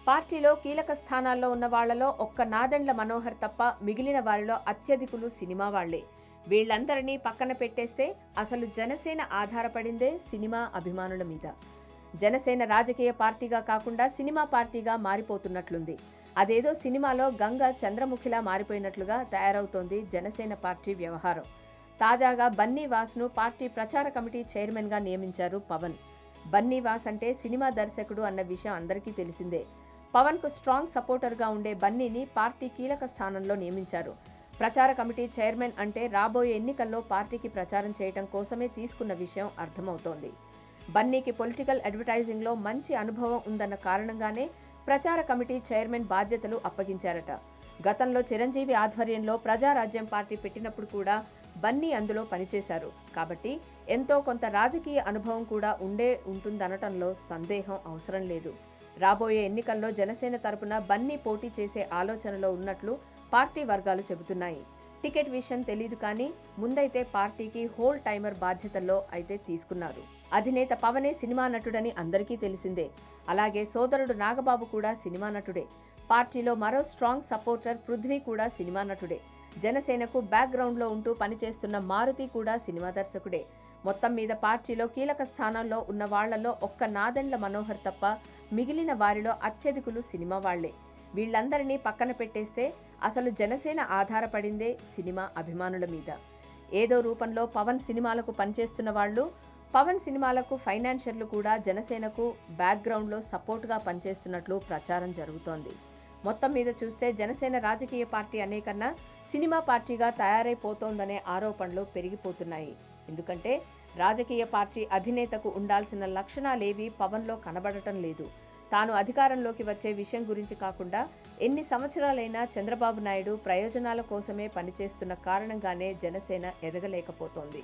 పార్టీలో కీలక స్థానాల్లో ఉన్న వాళ్లలో ఒక్క నాదెండ్ల మనోహర్ తప్ప మిగిలిన వారిలో అత్యధికులు సినిమా వాళ్లే. వీళ్లందరినీ పక్కన పెట్టేస్తే అసలు జనసేన ఆధారపడిందే సినిమా అభిమానుల మీద. జనసేన రాజకీయ పార్టీగా కాకుండా సినిమా పార్టీగా మారిపోతున్నట్లుంది. అదేదో సినిమాలో గంగ చంద్రముఖిలా మారిపోయినట్లుగా తయారవుతోంది జనసేన పార్టీ వ్యవహారం. తాజాగా బన్నీవాస్ను పార్టీ ప్రచార కమిటీ చైర్మన్గా నియమించారు పవన్. బన్నీవాస్ అంటే సినిమా దర్శకుడు అన్న విషయం అందరికీ తెలిసిందే. పవన్కు స్ట్రాంగ్ సపోర్టర్గా ఉండే బన్నీని పార్టీ కీలక స్థానంలో నియమించారు. ప్రచార కమిటీ చైర్మన్ అంటే రాబోయే ఎన్నికల్లో పార్టీకి ప్రచారం చేయడం కోసమే తీసుకున్న విషయం అర్థమవుతోంది. బన్నీకి పొలిటికల్ అడ్వర్టైజింగ్లో మంచి అనుభవం ఉందన్న కారణంగానే ప్రచార కమిటీ చైర్మన్ బాధ్యతలు అప్పగించారట. గతంలో చిరంజీవి ఆధ్వర్యంలో ప్రజారాజ్యం పార్టీ పెట్టినప్పుడు కూడా బన్నీ అందులో పనిచేశారు. కాబట్టి ఎంతో కొంత రాజకీయ అనుభవం కూడా ఉంటుందనటంలో సందేహం అవసరం లేదు. రాబోయే ఎన్నికల్లో జనసేన తరపున బన్నీ పోటీ చేసే ఆలోచనలో ఉన్నట్లు పార్టీ వర్గాలు చెబుతున్నాయి. టికెట్ విషయం తెలీదు కానీ ముందైతే పార్టీకి హోల్ టైమర్ బాధ్యతల్లో అయితే తీసుకున్నారు. అధినేత పవనే సినిమా నటుడని అందరికీ తెలిసిందే. అలాగే సోదరుడు నాగబాబు కూడా సినిమా నటుడే. పార్టీలో మరో స్ట్రాంగ్ సపోర్టర్ పృథ్వీ కూడా సినిమా నటుడే. జనసేనకు బ్యాక్గ్రౌండ్లో ఉంటూ పనిచేస్తున్న మారుతి కూడా సినిమా దర్శకుడే. మొత్తం మీద పార్టీలో కీలక స్థానాల్లో ఉన్న వాళ్లలో ఒక్క నాదెండ్ల మనోహర్ తప్ప మిగిలిన వారిలో అత్యధికులు సినిమా వాళ్లే. వీళ్లందరినీ పక్కన పెట్టేస్తే అసలు జనసేన ఆధారపడిందే సినిమా అభిమానుల మీద. ఏదో రూపంలో పవన్ సినిమాలకు పనిచేస్తున్న వాళ్లు, పవన్ సినిమాలకు ఫైనాన్షియర్లు కూడా జనసేనకు బ్యాక్గ్రౌండ్లో సపోర్ట్గా పనిచేస్తున్నట్లు ప్రచారం జరుగుతోంది. మొత్తం మీద చూస్తే జనసేన రాజకీయ పార్టీ అనేకన్నా సినిమా పార్టీగా తయారైపోతోందనే ఆరోపణలు పెరిగిపోతున్నాయి. ఎందుకంటే రాజకీయ పార్టీ అధినేతకు ఉండాల్సిన లక్షణాలేవీ పవన్లో కనబడటం లేదు. తాను అధికారంలోకి వచ్చే విషయం గురించి కాకుండా ఎన్ని సంవత్సరాలైనా చంద్రబాబు నాయుడు ప్రయోజనాల కోసమే పనిచేస్తున్న కారణంగానే జనసేన ఎదగలేకపోతోంది.